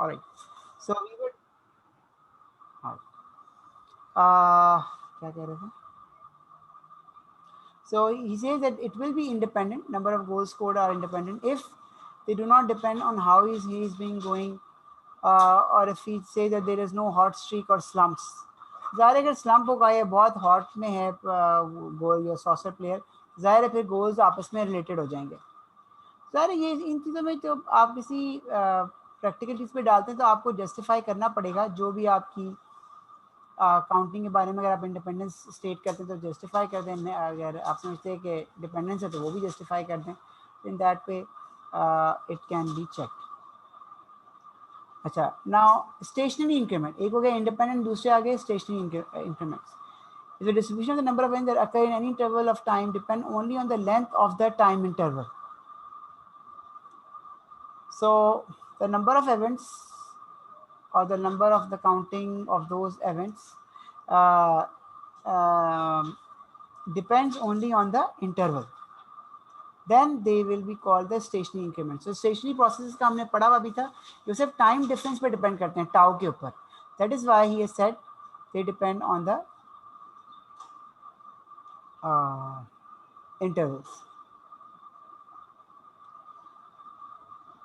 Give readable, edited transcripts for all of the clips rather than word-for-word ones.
Alright, so we would क्या कह रहे थे? So he says that it will be independent. Number of goals scored are independent if they do not depend on how he is being going, or if he say that there is no hot streak or slumps. ज़ाहिर है अगर slump होगा ये बहुत hot में है गोल या saucer player, ज़ाहिर है फिर गोल्स आपस में रिलेटेड हो जाएंगे. ज़ाहिर है ये इन चीज़ों में तो आप किसी प्रैक्टिकल चीज़ पे डालते हैं तो आपको जस्टिफाई करना पड़ेगा जो भी आपकी काउंटिंग के बारे में. अगर आप इंडिपेंडेंस स्टेट करते हैं तो जस्टिफाई कर दें, अगर आप समझते हैं कि डिपेंडेंस है तो वो भी जस्टिफाई कर दें. In that way it can be checked. अच्छा, नाउ स्टेशनरी इंक्रीमेंट, एक हो गया इंडिपेंडेंट, दूसरे आ गए stationary increments. The distribution of the number of events that occur in any interval of time depend only on the length of the time interval. So the number of events or the number of the counting of those events depends only on the interval. Then they will be called the stationary increments. So stationary processes का हमने पढ़ा हुआ भी था, जो सिर्फ time difference पे depend करते हैं, टाउ के ऊपर. That is why he has said they depend on the intervals.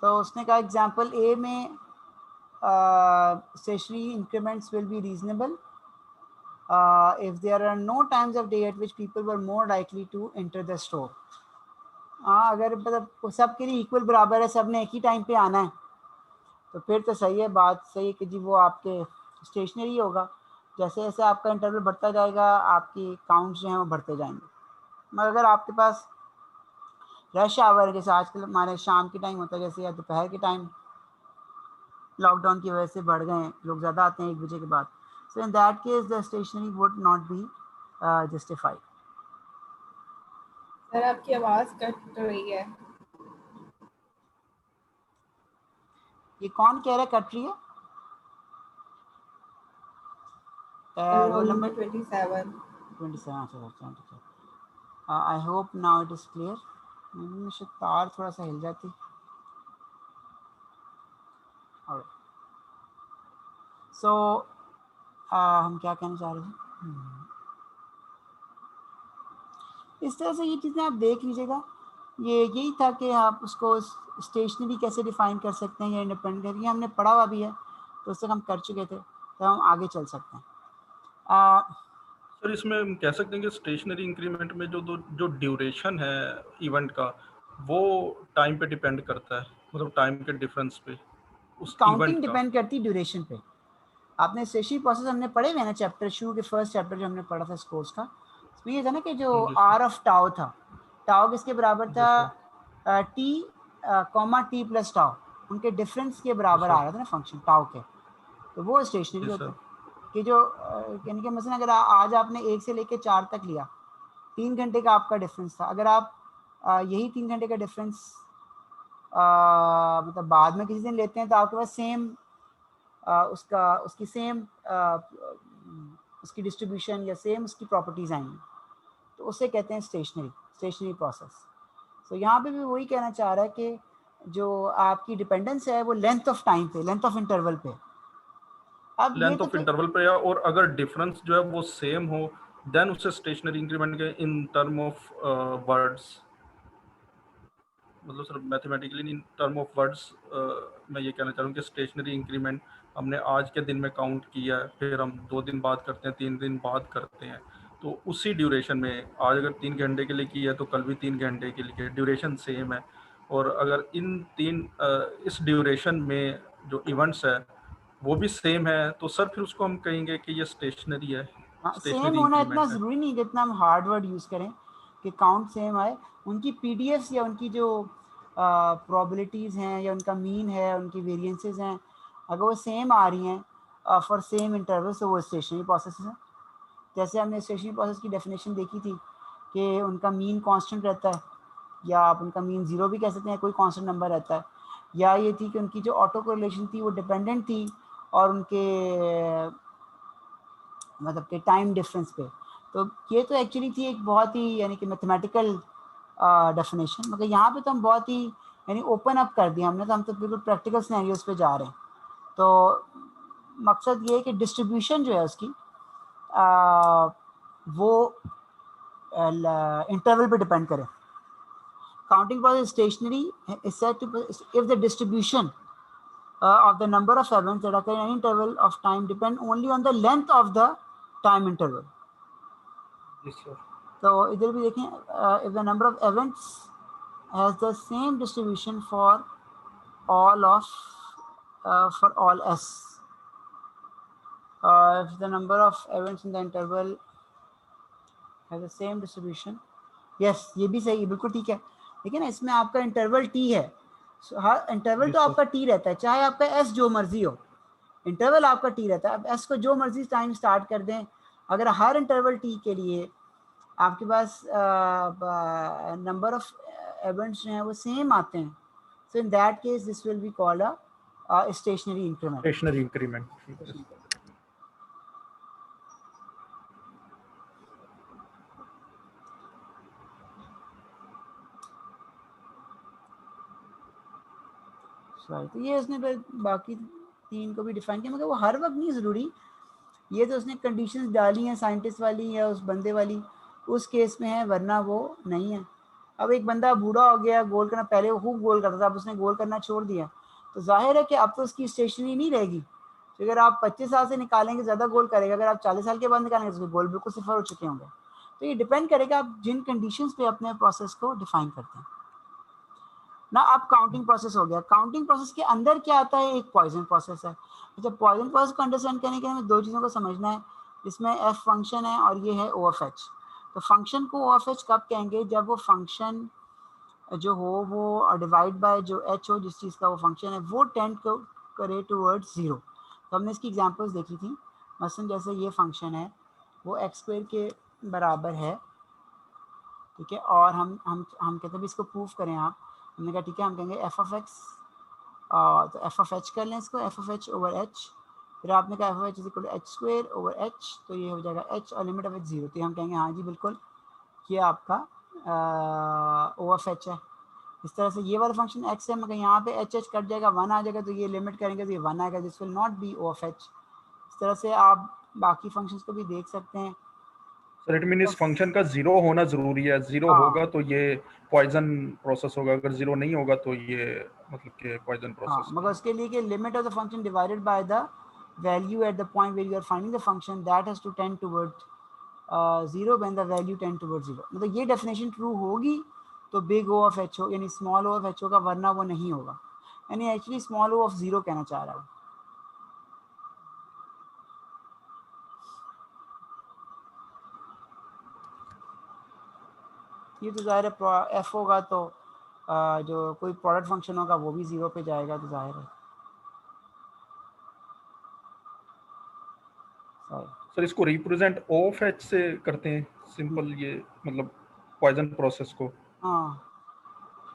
तो उसने कहा एग्जाम्पल ए में stationary increments will be reasonable if there are no times of day at which people were more likely to enter the store. हाँ, अगर मतलब सबके लिए equal बराबर है, सब ने एक ही टाइम पे आना है तो फिर तो सही है, बात सही है कि जी वो आपके स्टेशनरी होगा. जैसे जैसे आपका इंटरवल बढ़ता जाएगा आपकी काउंट्स जो हैं वो बढ़ते जाएंगे. मगर अगर आपके पास रश आवर है, जैसे आजकल हमारे शाम के टाइम होता है, जैसे या दोपहर के टाइम लॉकडाउन की वजह से बढ़ गए हैं, लोग ज़्यादा आते हैं 1 बजे के बाद, so in that case the stationery would not be justified. Sir आपकी आवाज़ कट रही है. ये कौन कह रहा है कट रही है? Roll number 27. 27. I hope now it is clear. मुझे तार थोड़ा सा हिल जाती. सो हम क्या कहना चाह रहे हैं, इस तरह से ये चीज़ें आप देख लीजिएगा. ये यही था कि आप उसको स्टेशनरी कैसे डिफाइन कर सकते हैं या इंडिपेंडेंट, ये हमने पढ़ा हुआ भी है तो उससे हम कर चुके थे, तो हम आगे चल सकते हैं. सर इसमें हम कह सकते हैं कि स्टेशनरी इंक्रीमेंट में जो ड्यूरेशन है इवेंट का वो टाइम पे डिपेंड करता है, मतलब टाइम के डिफरेंस पे. उस काउंटिंग डिपेंड करती है ड्यूरेशन पे. आपने स्टेशनरी प्रोसेस हमने पढ़े हुए ना चैप्टर, शुरू के फर्स्ट चैप्टर जो हमने पढ़ा था स्कोर्स का, उसमें ये था ना कि जो आर ऑफ टाउ था, टाउ किसके बराबर था, T comma T plus tau, उनके डिफरेंस के बराबर आ रहा था ना फंक्शन टाउ के, तो वो स्टेशनरी होता है. कि जो यानी कि मसलन अगर आज आपने 1 से लेकर 4 तक लिया, 3 घंटे का आपका डिफरेंस था, अगर आप यही 3 घंटे का डिफरेंस मतलब बाद में किसी दिन लेते हैं तो आपके पास सेम उसकी सेम उसकी डिस्ट्रीब्यूशन या सेम उसकी प्रॉपर्टीज़ आएंगी, तो उसे कहते हैं स्टेशनरी प्रोसेस. तो यहाँ पे भी वही कहना चाह रहा है कि जो आपकी डिपेंडेंस है वो लेंथ ऑफ टाइम पे, लेंथ ऑफ इंटरवल पे. अब लेंथ ऑफ इंटरवल पे, और अगर डिफरेंस जो है वो सेम हो देन उसे स्टेशनरी इंक्रीमेंट के इन टर्म ऑफ वर्ड्स, मतलब sir mathematically in term of words मैं ये कहना चाह रहा हूँ कि स्टेशनरी इंक्रीमेंट हमने आज के दिन में काउंट किया है, फिर हम 2 दिन बाद करते हैं, 3 दिन बाद करते हैं, तो उसी ड्यूरेशन में आज अगर 3 घंटे के लिए किया है तो कल भी 3 घंटे के लिए, ड्यूरेशन सेम है. और अगर इन इस ड्यूरेशन में जो इवेंट्स है वो भी सेम है तो सर फिर उसको हम कहेंगे कि ये स्टेशनरी है. सेम होना इतना ज़रूरी नहीं जितना हम हार्ड वर्ड यूज़ करें कि काउंट सेम आए. उनकी पीडीएफ्स या उनकी जो प्रोबेबिलिटीज़ हैं या उनका मीन है, उनकी वेरिएंसेस हैं, अगर वो सेम आ रही हैं फॉर सेम इंटरवल तो वो स्टेशनरी प्रोसेस हैं. जैसे हमने स्टेशनरी प्रोसेस की डेफिनेशन देखी थी कि उनका मीन कांस्टेंट रहता है, या आप उनका मीन 0 भी कह सकते हैं, कोई कांस्टेंट नंबर रहता है, या ये थी कि उनकी जो ऑटो कोरिलेशन थी वो डिपेंडेंट थी और उनके मतलब के टाइम डिफरेंस पे. तो ये तो एक्चुअली थी एक बहुत ही यानी कि मैथमेटिकल डेफिनेशन, मगर यहाँ पे तो हम बहुत ही यानी ओपन अप कर दिया हमने, तो हम तो बिल्कुल प्रैक्टिकल सिनेरियोज पे जा रहे हैं. तो मकसद ये है कि डिस्ट्रीब्यूशन जो है उसकी वो इंटरवल पे डिपेंड करे. Counting process stationary is said to if the distribution of the number of events that occur in any interval of time depend only on the length of the time interval. Yes, sir. तो इधर भी देखें, if the number of events has the same distribution for all s, if the number of events in the interval has the same distribution, yes, ये भी सही है, बिल्कुल ठीक है. लेकिन इसमें आपका इंटरवल t है, हर इंटरवल तो आपका t रहता है, चाहे आपका s जो मर्जी हो, इंटरवल आपका t रहता है. अब s को जो मर्जी टाइम स्टार्ट कर दें, अगर हर इंटरवल t के लिए आपके पास नंबर ऑफ इवेंट्स जो हैं वो सेम आते हैं, so in that case this will be called a stationary increment. Stationary increment. Yes. तो ये उसने बाकी तीन को भी डिफाइन किया, मगर वो हर वक्त नहीं ज़रूरी. ये तो उसने कंडीशंस डाली हैं साइंटिस्ट वाली या उस बंदे वाली, उस केस में है, वरना वो नहीं है. अब एक बंदा बूढ़ा हो गया, गोल करना, पहले वो खूब गोल करता था, अब उसने गोल करना छोड़ दिया, तो जाहिर है कि अब तो उसकी स्टेशनरी नहीं रहेगी. तो अगर आप 25 साल से निकालेंगे ज़्यादा गोल करेगा, अगर आप 40 साल के बाद निकालेंगे तो गोल बिल्कुल सिफर हो चुके होंगे. तो ये डिपेंड करेगा आप जिन कंडीशंस पे अपने प्रोसेस को डिफाइन करते हैं ना. अब काउंटिंग प्रोसेस हो गया. काउंटिंग प्रोसेस के अंदर क्या आता है, एक पॉइजन प्रोसेस है. अच्छा, पॉइजन प्रोसेस को अंडरस्टैंड करने के लिए हमें दो चीज़ों को समझना है. इसमें एफ फंक्शन है और ये है ओ एफ एच. तो फंक्शन को ओ एफ एच कब कहेंगे, जब वो फंक्शन जो हो वो डिवाइड बाय जो एच हो, जिस चीज़ का वो फंक्शन है, वो टेंड करे टूवर्ड्स जीरो. तो हमने इसकी एग्जांपल्स देखी थी. मसलन जैसे ये फंक्शन है वो एक्स स्क्वायर के बराबर है, ठीक है, और हम कहते हैं इसको प्रूफ करें आप. हमने कहा ठीक है, हम कहेंगे एफ ऑफ एक्स, तो एफ ऑफ एच कर लें इसको, F of H over H. फिर आपने कहा F of H is equal to H square over H, तो ये हो जाएगा एच और लिमिट ऑफ एच जीरो. तो हम कहेंगे हाँ जी बिल्कुल ये आपका ओ एफ एच है. इस तरह से ये वाला फंक्शन एक्स है, मगर यहाँ पे एच एच कट जाएगा, वन आ जाएगा, तो ये लिमिट करेंगे तो ये वन आएगा, this will not be O of H. इस तरह से आप बाकी फंक्शंस को भी देख सकते हैं. सर इट मीन इस फंक्शन का जीरो होना जरूरी है, जीरो होगा तो ये पॉइजन प्रोसेस होगा, अगर जीरो नहीं होगा तो ये मतलब कि पॉइजन प्रोसेस. मगर उसके लिए कि limit of the function divided by the value at the point where you are finding the function that has to tend towards zero when the value tend towards zero. मतलब ये definition true होगी तो big O of H हो, यानी small O of H होगा, वरना वो नहीं होगा. यानी actually small O of zero कहना चाह रहा है. ये तो ज़ाहिर है एफ होगा तो जो कोई प्रोडक्ट फंक्शन होगा वो भी जीरो पे जाएगा, तो जाहिर है. सर इसको रिप्रेजेंट ओ ऑफ एच से करते हैं सिंपल, ये मतलब पॉइजन प्रोसेस को. हाँ,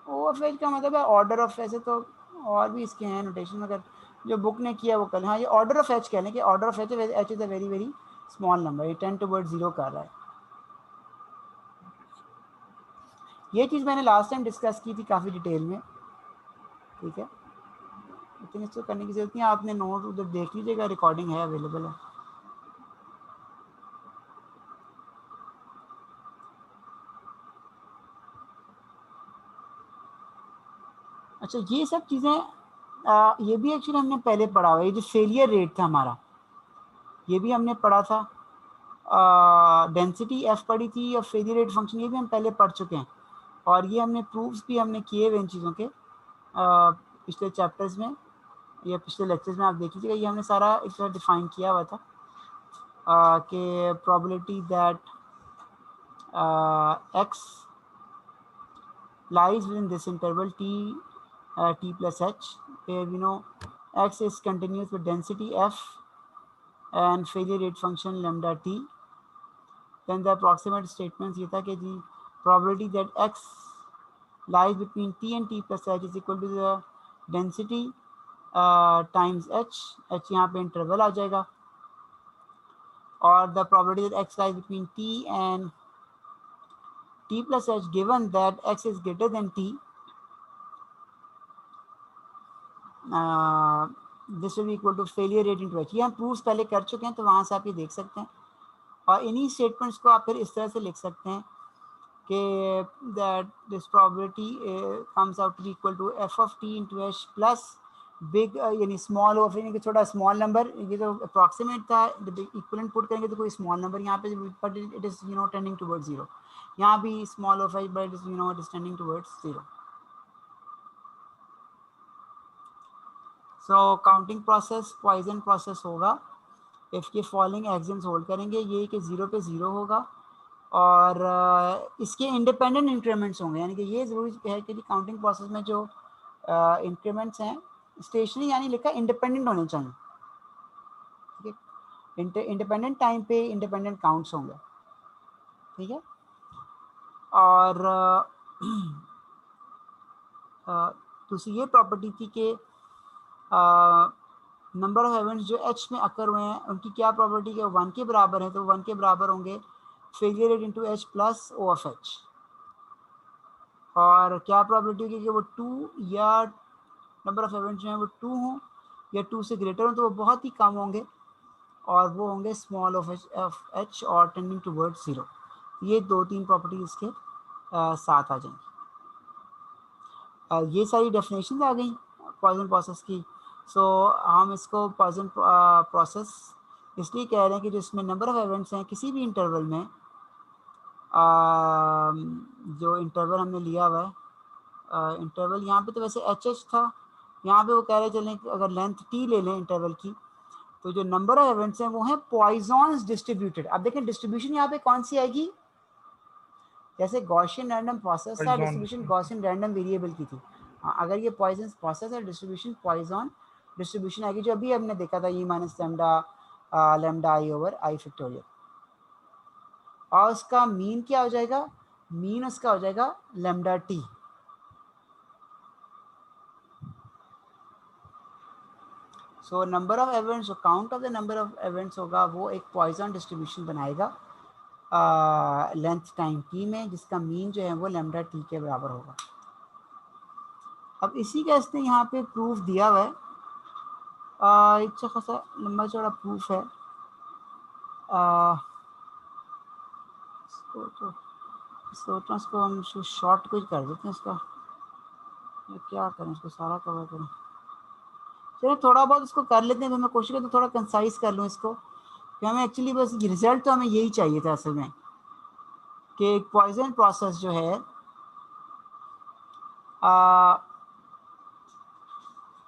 ओ ऑफ एच का मतलब है ऑर्डर ऑफ. ऐसे तो और भी इसके हैं नोटेशन, अगर जो बुक ने किया वो कल. हाँ, ये ऑर्डर ऑफ एच कह लें कि order of H is a very very small number, ये 10 टुवर्ड्स जीरो कर रहा है. ये चीज़ मैंने लास्ट टाइम डिस्कस की थी काफ़ी डिटेल में, ठीक है, लेकिन इसको करने की जरूरत नहीं. आपने नोट उधर देख लीजिएगा, रिकॉर्डिंग है, अवेलेबल है. अच्छा, ये सब चीज़ें ये भी एक्चुअली हमने पहले पढ़ा हुआ है. ये जो फेलियर रेट था हमारा, ये भी हमने पढ़ा था. डेंसिटी एफ पढ़ी थी और फेलियर रेट फंक्शन ये भी हम पहले पढ़ चुके हैं. और ये हमने प्रूफ्स भी हमने किए हुए इन चीज़ों के पिछले चैप्टर्स में या पिछले लेक्चर्स में. आप देख लीजिएगा, ये हमने सारा एक तरह डिफाइन किया हुआ था कि probability that x lies within this interval t plus h, where we know x is continuous with density f and failure rate function lambda t. Then the approximate statements ये था कि जी probability that x lies between t and t plus h is equal to the density times h. h यहाँ पे interval आ जाएगा. और the probability that x lies between t and t plus h given that x is greater than t, this will be equal to failure rate into H. ये हम proofs पहले कर चुके हैं, तो वहाँ से आप ये देख सकते हैं। और इन्हीं स्टेटमेंट्स को आप फिर इस तरह से लिख सकते हैं कि that this probability comes out to be equal to F of T into H plus big यानी स्मॉल ऑफ, यानी कि छोटा स्मॉल नंबर, ये तो अप्रॉक्सीमेट था, इक्वलेंट पुट करेंगे तो कोई स्मॉल नंबर यहाँ पे, but it is tending towards zero. यहाँ भी small of H, but it is tending towards zero. So counting process Poisson process होगा if K following axioms hold करेंगे, ये कि जीरो पे जीरो होगा और इसके इंडिपेंडेंट इंक्रीमेंट्स होंगे, यानी कि ये ज़रूरी है कि काउंटिंग प्रोसेस में जो इंक्रीमेंट्स हैं स्टेशनरी यानी लिखा इंडिपेंडेंट होने चाहिए, ठीक है। इंडिपेंडेंट टाइम पे इंडिपेंडेंट काउंट्स होंगे, ठीक है। और दूसरी ये प्रॉपर्टी थी कि नंबर ऑफ इवेंट्स जो एच में अकर हुए हैं उनकी क्या प्रॉपर्टी है, 1 के बराबर है, तो 1 के बराबर होंगे failure rate into H plus O of H. और क्या प्रॉपर्टी होगी कि वो 2 या नंबर ऑफ इवेंट्स जो हैं वो 2 हों या 2 से ग्रेटर हों, तो वो बहुत ही कम होंगे और वो होंगे स्मॉल ऑफ एच और टेंडिंग टुवर्ड्स जीरो। ये 2-3 प्रॉपर्टी इसके साथ आ जाएंगी। ये सारी डेफिनेशन आ गई पॉइजन प्रोसेस की। सो हम इसको पॉइजन प्रोसेस इसलिए कह रहे हैं कि जिसमें नंबर ऑफ इवेंट्स हैं किसी भी इंटरवल में, जो इंटरवल हमने लिया हुआ है, इंटरवल यहाँ पे तो वैसे एच एच था, यहाँ पे वो कह रहे चलें कि अगर लेंथ टी ले लें इंटरवल की, तो जो नंबर ऑफ इवेंट्स हैं वो हैं पॉइजॉन्स डिस्ट्रीब्यूटेड। अब देखें डिस्ट्रीब्यूशन यहाँ पे कौन सी आएगी, जैसे गॉसियन रैंडम प्रोसेस था, डिस्ट्रीब्यूशन गॉसियन रैंडम वेरिएबल की थी। अगर ये पॉइजन प्रोसेस है, डिस्ट्रीब्यूशन पॉइजन डिस्ट्रीब्यूशन आएगी, जो अभी हमने देखा था, e minus lambda i over i factorial. और उसका मीन क्या हो जाएगा, मीन उसका हो जाएगा lambda T. So number of events, count of the number of events होगा वो एक पॉइजन डिस्ट्रीब्यूशन बनाएगा लेंथ टाइम टी में, जिसका मीन जो है वो लेमडा टी के बराबर होगा। अब इसी का इसने यहाँ पे प्रूफ दिया हुआ है, अच्छा खासा लंबा चौड़ा प्रूफ है। इसको हम शॉर्ट कुछ कर देते हैं इसका, या क्या करें, इसको सारा कवर करें, चलो थोड़ा बहुत इसको कर लेते हैं। तो मैं कोशिश करता हूँ थोड़ा कंसाइज कर लूँ इसको, कि हमें एक्चुअली बस रिजल्ट तो हमें यही चाहिए था असल में, कि एक पॉइजन प्रोसेस जो है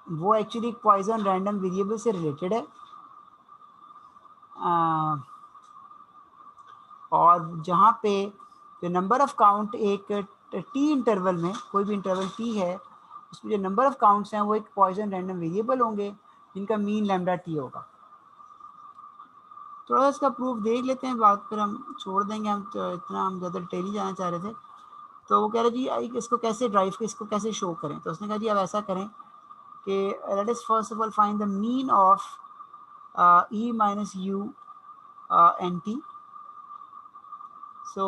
वो एक्चुअली पॉइजन रैंडम वेरिएबल से रिलेटेड है, और जहाँ पे जो नंबर ऑफ काउंट एक टी इंटरवल में, कोई भी इंटरवल टी है, उसमें जो नंबर ऑफ काउंट्स हैं वो एक पॉइजन रैंडम वेरिएबल होंगे जिनका मीन लैम्डा टी होगा। थोड़ा सा इसका प्रूफ देख लेते हैं, बात फिर हम छोड़ देंगे, हम तो इतना हम ज़्यादा डिटेल ही जाना चाह रहे थे। तो वो कह रहे जी इसको कैसे ड्राइव, इसको कैसे शो करें, तो उसने कहा जी अब ऐसा करें कि let us first of all find the mean of E minus you N T. So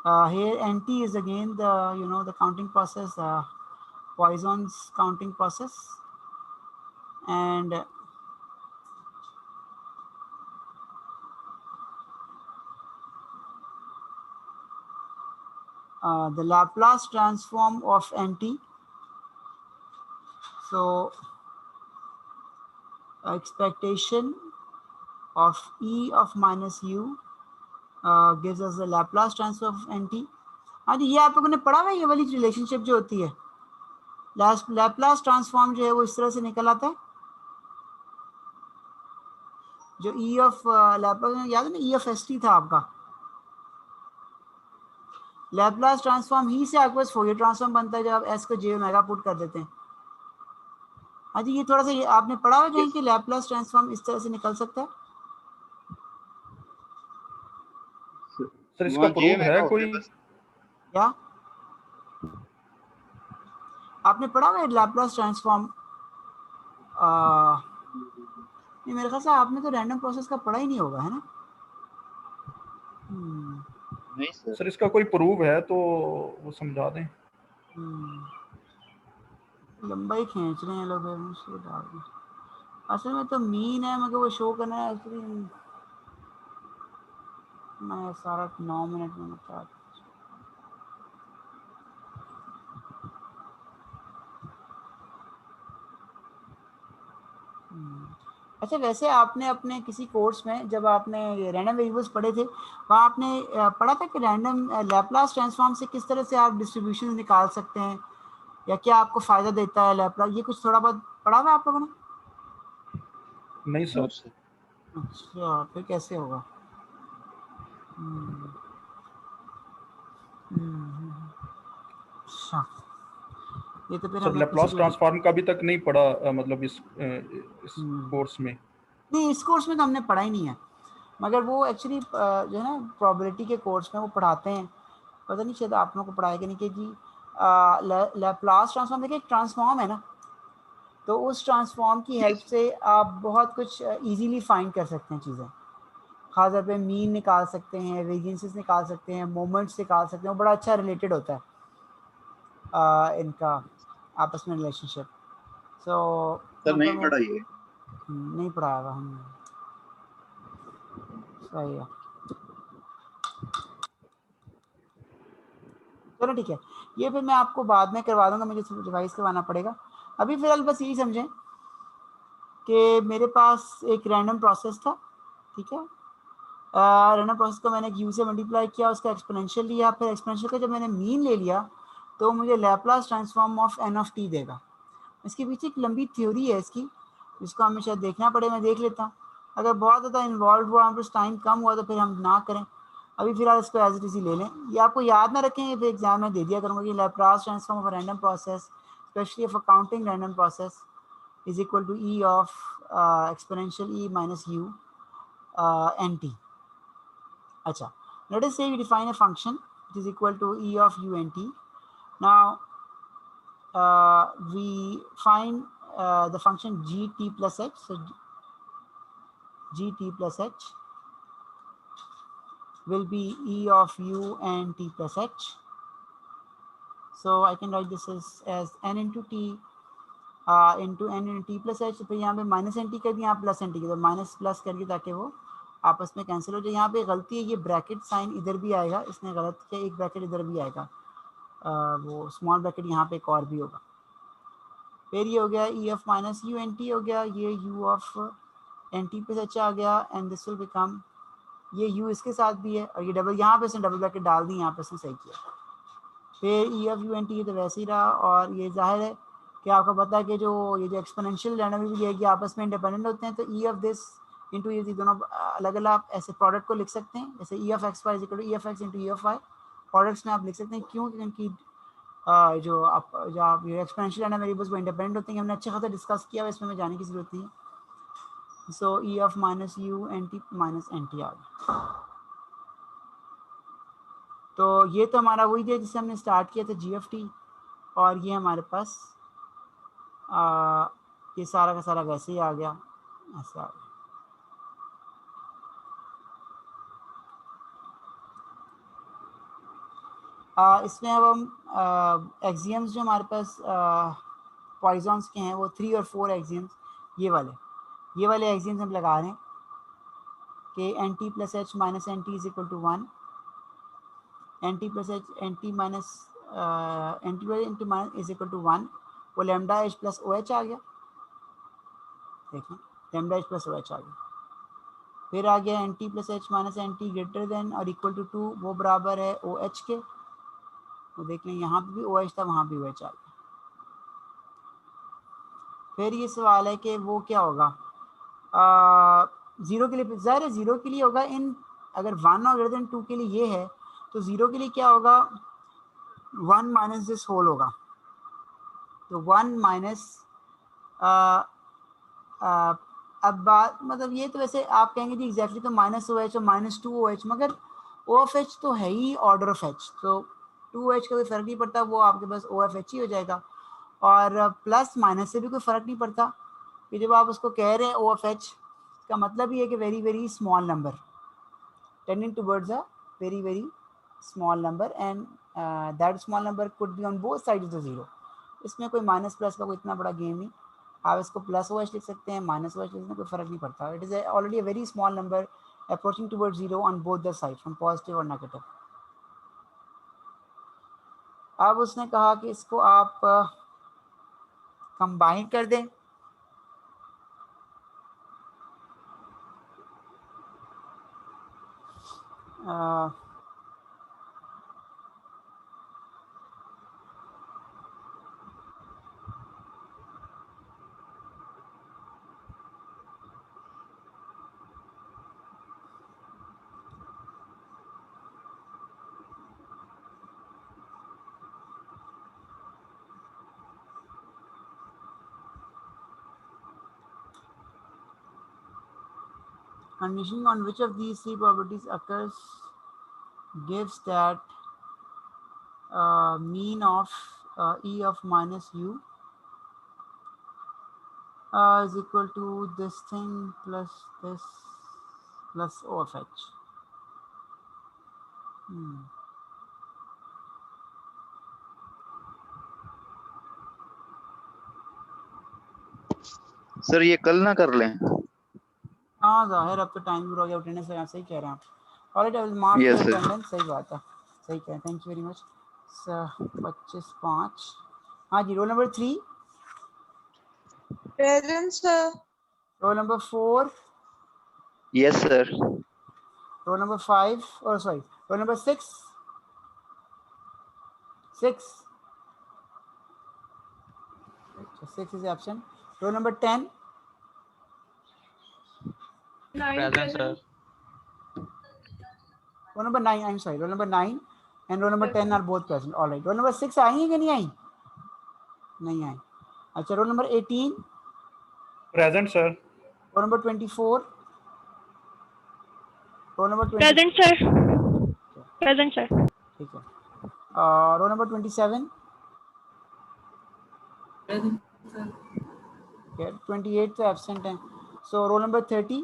here NT is again the the counting process, Poisson's counting process, and the Laplace transform of NT. So expectation of E of minus U gives us the Laplace transform of NT. हाँ जी, ये आप लोगों ने पढ़ा है, ये वाली relationship जो होती है, लैप्लास ट्रांसफॉर्म जो है वो इस तरह से निकल आता है, जो ई ऑफ लैप्लास, याद है ना, ई ऑफ एस टी था आपका, लैप्लास ट्रांसफॉर्म ही से आपके पास फोरियर ट्रांसफॉर्म बनता है जब आप एस को जे ओमेगा पुट कर देते हैं। हाँ जी, ये थोड़ा सा ये आपने पढ़ा हुआ कहीं कि लैप्लास ट्रांसफॉर्म इस तरह से निकल सकता है। सर इसका प्रूफ है कोई, क्या आपने पढ़ा हुआ है लैप्लास ट्रांसफॉर्म? नहीं, मेरे ख्याल से आपने तो रैंडम प्रोसेस का पढ़ा ही नहीं होगा, है ना? नहीं सर इसका कोई प्रूफ है तो वो समझा दें। लंबा ही खींच रहे हैं लोग, मुझसे डाल दें। असल में तो मीन है, मगर वो शो करना है एक्चुअली। मैं सारा 9 मिनट में बता। अच्छा, वैसे आपने अपने किसी कोर्स में जब आपने रैंडम वेरिएबल्स पढ़े थे, वहाँ आपने पढ़ा था कि रैंडम लैप्लास ट्रांसफॉर्म से किस तरह से आप डिस्ट्रीब्यूशन निकाल सकते हैं, या क्या आपको फ़ायदा देता है लैप्लास, ये कुछ थोड़ा बहुत पढ़ा हुआ आप लोगों ने? नहीं सर। अच्छा, फिर कैसे होगा? अच्छा, ये तो फिर सर हमें किसी लैप्लास को ट्रांसफॉर्म का अभी तक नहीं पढ़ा, मतलब इस कोर्स में। नहीं, इस कोर्स में तो हमने पढ़ा ही नहीं है, मगर वो एक्चुअली जो है ना प्रोबेबिलिटी के कोर्स में वो पढ़ाते हैं। पता नहीं शायद आप लोगों को पढ़ाया कि नहीं, कि जी लैप्लास ट्रांसफॉर्म देखिए एक ट्रांसफॉर्म है ना, तो उस ट्रांसफॉर्म की हेल्प से आप बहुत कुछ इजीली फाइंड कर सकते हैं चीज़ें। खासतौर पे मीन निकाल सकते हैं, वेरिएंसेस निकाल सकते हैं, मोमेंट्स निकाल सकते हैं, वो बड़ा अच्छा रिलेटेड होता है इनका आपस में रिलेशनशिप। सो सर नहीं मतलब पढ़ाइए। नहीं पढ़ाया हुआ हमने। सही है, चलो ठीक है, ये फिर मैं आपको बाद में करवा दूंगा, मुझे रिवाइज करवाना पड़ेगा। अभी फिलहाल बस यही समझें कि मेरे पास एक रैंडम प्रोसेस था, ठीक है। रैंडम प्रोसेस को मैंने यू से मल्टीप्लाई किया, उसका एक्सपोनेंशियल लिया, फिर एक्सपोनेंशियल का जब मैंने मीन ले लिया तो मुझे Laplace transform of N of T देगा। इसके पीछे एक लंबी थ्योरी है इसकी, जिसको हमें शायद देखना पड़े, मैं देख लेता हूँ। अगर बहुत ज़्यादा इन्वॉल्व हुआ, हम टाइम कम हुआ तो फिर हम ना करें। अभी फिलहाल इसको एज इट इज ही ले लें, ये आपको याद ना रखें, फिर एग्जाम में दे दिया करूँगा कि Laplace transform of random process specially of accounting random process is equal to e of exponential e minus u nt. Acha. Let us say we define a function which is equal to e of u nt. Now we find the function gt plus h. So gt plus h will be e of u and t plus h. So I can write this as n into t into n in t plus h. फिर यहाँ पे minus n T कर दिया, यहाँ plus N T कर दिया, minus plus करके ताकि वो आपस में कैंसिल हो जाए। यहाँ पे गलती है, ये ब्रैकेट साइन इधर भी आएगा, इसने गलत किया, एक ब्रैकेट इधर भी आएगा, वो स्मॉल ब्रैकेट यहाँ पे एक और भी होगा। फिर ये हो गया e of minus you N t हो गया, ये u of n t plus h आ गया, एंड दिस विल बिकम, ये यू इसके साथ भी है, और ये डबल यहाँ पे इसने डबल ब्रैकेट डाल दी, यहाँ पे इसने सही किया। फिर E of U N T ये तो वैसे ही रहा, और ये जाहिर है कि आपको पता है कि जो ये जो एक्सपोनेंशियल रैंडम है कि आपस में इंडिपेंडेंट होते हैं, तो ई ऑफ दिस इंटू ये दोनों अलग अलग आप ऐसे प्रोडक्ट को लिख सकते हैं, जैसे E of X Y is equal to E of X into E of Y. Products में आप लिख सकते हैं, क्यों? क्योंकि जो आप ये एक्सपोनेंशियल रैंडम वेरिएबल्स वो इंडिपेंडेंट होते हैं, हमने अच्छा खासा डिस्कस किया है, इसमें मैं जाने की जरूरत नहीं है। So e of minus you N t minus n t आ गया। तो ये तो हमारा वही है जिससे हमने स्टार्ट किया था, जी एफ टी, और ये हमारे पास ये सारा का सारा वैसे ही आ गया, ऐसा आ गया। इसमें अब हम एक्सियम्स जो हमारे पास पॉइजन्स के हैं वो 3 और 4 एक्सियम्स, ये वाले एक्सियम्स हम लगा रहे हैं कि n t plus h minus n t is equal to 1, n t plus h n t minus n t minus is equal to 1, वो lambda h plus o h आ गया। देखें, lambda h plus o h आ गया। फिर आ गया n t plus h minus n t greater than और इक्वल टू 2, वो बराबर है ओ एच के। तो देख लें, यहाँ पे भी ओ एच था, वहाँ भी ओ एच आ गया। फिर ये सवाल है कि वो क्या होगा, ज़ीरो के लिए, ज़ाहिर है ज़ीरो के लिए होगा इन, अगर 1 और ग्रेटर देन 2 के लिए ये है, तो ज़ीरो के लिए क्या होगा, 1 माइनस दिस होल होगा। तो 1 माइनस अब बात मतलब ये तो वैसे आप कहेंगे जी एग्जैक्टली तो माइनस ओ एच और माइनस 2 ओ एच, मगर ओ एफ एच तो है ही ऑर्डर ऑफ एच, तो 2 एच का कोई फ़र्क नहीं पड़ता, वो आपके पास ओ एफ एच ही हो जाएगा। और प्लस माइनस से भी कोई फ़र्क नहीं पड़ता, कि जब आप उसको कह रहे हैं ओ एफ एच, का मतलब ये है कि very very small number tending towards a very very small number, and that small number could be on both sides of the zero. इसमें कोई माइनस प्लस का कोई इतना बड़ा गेम नहीं, आप इसको प्लस ओ एच लिख सकते हैं, माइनस ओ एच लिखने कोई फर्क नहीं पड़ता. It is already a very small number approaching towards zero on both the side from positive और नेगेटिव. अब उसने कहा कि इसको आप कंबाइन कर दें. Conditioning on which of these three properties occurs gives that mean of E of minus U is equal to this thing plus this plus O of H. Sir ये कल ना कर लें? हाँ जाहिर, अब तो टाइम भी हो गया अटेंडेंस से, सही कह रहे हैं आप. All right, I will mark Yes, your sir. Attendance. सही बात है, सही कह रहे हैं. Thank you very much. 25-5. हाँ जी, roll number 3. Present, sir. Roll number 4. Yes, sir. Roll number 5, or sorry, roll number 6. 6 is absent. Roll number 10. Present, sir. Roll number 9, I'm sorry, roll number 9 and roll number 10 are both present. All right. Roll number 6 आई है कि नहीं आई? नहीं आई. अच्छा, roll number 18. Present, sir. Roll number 24. Roll number 20. Present, sir. Present, sir. ठीक है. Roll number 27. Present, sir. Okay, 28 तो absent है. So roll number 30.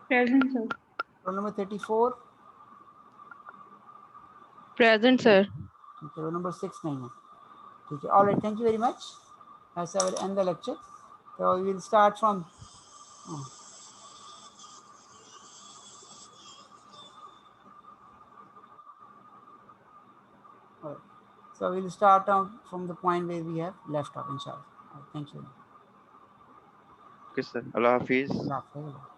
Present, sir. Roll number 34. Present, sir. Okay, roll number 6 नहीं है. ठीक है. All right, thank you very much. As I will end the lecture. So we will start from. All right. So we will start from the point where we have left off, inshallah. All right, thank you. Okay, sir. Allah Hafiz. Allah Hafiz.